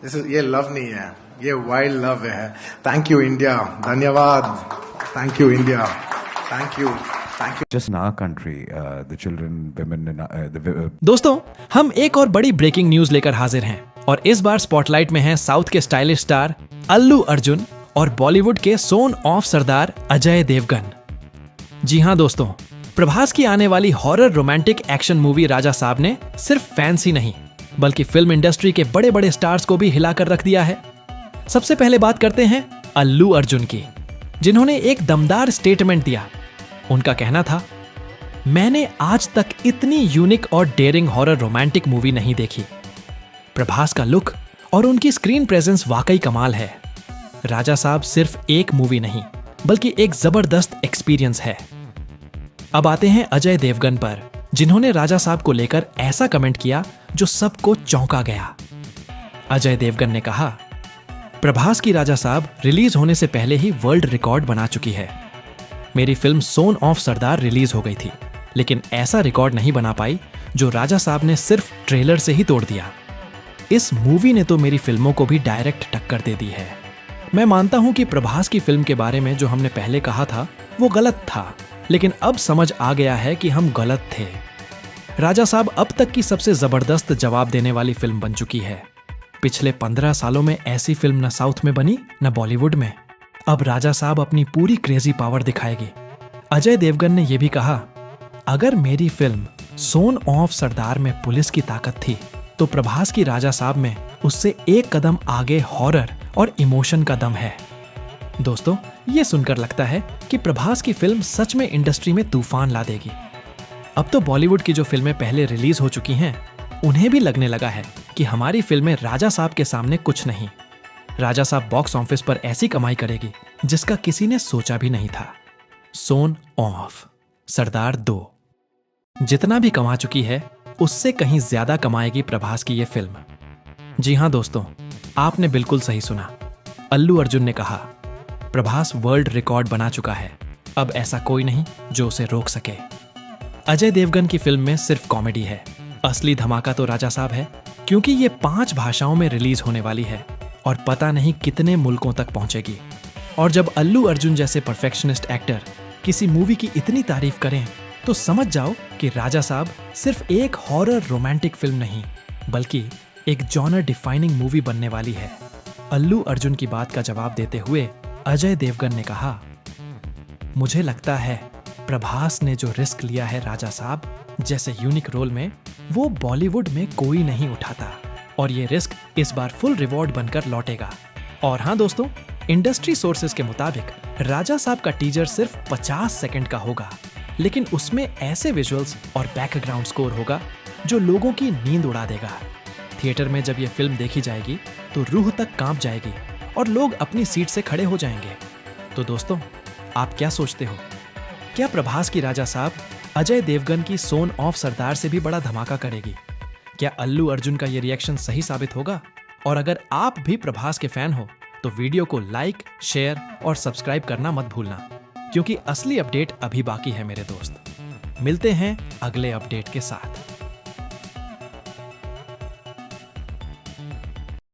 ये लव नहीं है, ये वाइल्ड लव है। थैंक यू इंडिया, धन्यवाद। Thank you India, thank you, thank you. Just in our country, the children, women, and दोस्तों, हम एक और बड़ी ब्रेकिंग न्यूज लेकर हाजिर हैं और इस बार स्पॉटलाइट में हैं साउथ के स्टाइलिश स्टार अल्लू अर्जुन और बॉलीवुड के सोन ऑफ सरदार अजय देवगन। जी हां दोस्तों, प्रभास की आने वाली हॉरर रोमांटिक एक्शन मूवी राजा साहब ने सिर्फ फैंस ही नहीं बल्कि फिल्म इंडस्ट्री के बड़े बड़े स्टार्स को भी हिलाकर रख दिया है। सबसे पहले बात करते हैं अल्लू अर्जुन की, जिन्होंने एक दमदार स्टेटमेंट दिया। उनका कहना था, मैंने आज तक इतनी यूनिक और डेयरिंग हॉरर रोमांटिक मूवी नहीं देखी। प्रभास का लुक और उनकी स्क्रीन प्रेजेंस वाकई कमाल है। राजा साहब सिर्फ एक मूवी नहीं बल्कि एक जबरदस्त एक्सपीरियंस है। अब आते हैं अजय देवगन पर, जिन्होंने राजा साहब को लेकर ऐसा कमेंट किया जो सबको चौंका गया। अजय देवगन ने कहा, प्रभास की राजा साहब रिलीज होने से पहले ही वर्ल्ड रिकॉर्ड बना चुकी है। मेरी film Son of Sardaar release हो गई थी, लेकिन ऐसा रिकॉर्ड नहीं बना पाई जो राजा साहब ने सिर्फ ट्रेलर से ही तोड़ दिया। इस मूवी ने तो मेरी फिल्मों को भी डायरेक्ट टक्कर दे दी है। मैं मानता हूं कि प्रभास की फिल्म के बारे में जो हमने पहले कहा था वो गलत था, लेकिन अब समझ आ गया है कि हम गलत थे। राजा साहब अब तक की सबसे जबरदस्त जवाब देने वाली फिल्म बन चुकी है। पिछले 15 सालों में ऐसी फिल्म न साउथ में बनी न बॉलीवुड में। अब राजा साहब अपनी पूरी क्रेजी पावर दिखाएगी। अजय देवगन ने यह भी कहा, अगर मेरी फिल्म सोन ऑफ सरदार में पुलिस की ताकत थी तो प्रभास की राजा साहब में उससे एक कदम आगे हॉरर और इमोशन का दम है। दोस्तों, ये सुनकर लगता है कि प्रभास की फिल्म सच में इंडस्ट्री में तूफान ला देगी। अब तो बॉलीवुड की जो फिल्में पहले रिलीज हो चुकी हैं, उन्हें भी लगने लगा है कि हमारी फिल्में राजा साहब के सामने कुछ नहीं। राजा साहब बॉक्स ऑफिस पर ऐसी कमाई करेगी जिसका किसी ने सोचा भी नहीं था। सोन ऑफ सरदार 2 जितना भी कमा चुकी है उससे कहीं ज्यादा कमाएगी प्रभास की ये फिल्म। जी हां दोस्तों, आपने बिल्कुल सही सुना। अल्लू अर्जुन ने कहा, प्रभास वर्ल्ड रिकॉर्ड बना चुका है, अब ऐसा कोई नहीं जो उसे रोक सके। अजय देवगन की फिल्म में सिर्फ कॉमेडी है, असली धमाका तो राजा साहब है, क्योंकि ये 5 भाषाओं में रिलीज होने वाली है और पता नहीं कितने मुल्कों तक पहुंचेगी। और जब अल्लू अर्जुन जैसे परफेक्शनिस्ट एक्टर किसी मूवी की इतनी तारीफ करें तो समझ जाओ कि राजा साहब सिर्फ एक हॉरर रोमांटिक फिल्म नहीं बल्कि एक जॉनर डिफाइनिंग मूवी बनने वाली है। अल्लू अर्जुन की बात का जवाब देते हुए अजय देवगन ने कहा, मुझे लगता है प्रभास ने जो रिस्क लिया है राजा साहब जैसे यूनिक रोल में, वो बॉलीवुड में कोई नहीं उठाता और ये रिस्क इस बार फुल रिवॉर्ड बनकर लौटेगा। और हाँ दोस्तों, इंडस्ट्री सोर्सेज के मुताबिक राजा साहब का टीजर सिर्फ 50 सेकंड का होगा, लेकिन उसमें ऐसे विजुअल्स और बैकग्राउंड स्कोर होगा जो लोगों की नींद उड़ा देगा। थिएटर में जब ये फिल्म देखी जाएगी तो रूह तक कांप जाएगी और लोग अपनी सीट से खड़े हो जाएंगे। तो दोस्तों, आप क्या सोचते हो? क्या प्रभास की राजा साहब अजय देवगन की सोन ऑफ सरदार से भी बड़ा धमाका करेगी? क्या अल्लू अर्जुन का ये रिएक्शन सही साबित होगा? और अगर आप भी प्रभास के फैन हो तो वीडियो को लाइक, शेयर और सब्सक्राइब करना मत भूलना, क्योंकि असली अपडेट अभी बाकी है मेरे दोस्त। मिलते हैं अगले अपडेट के साथ।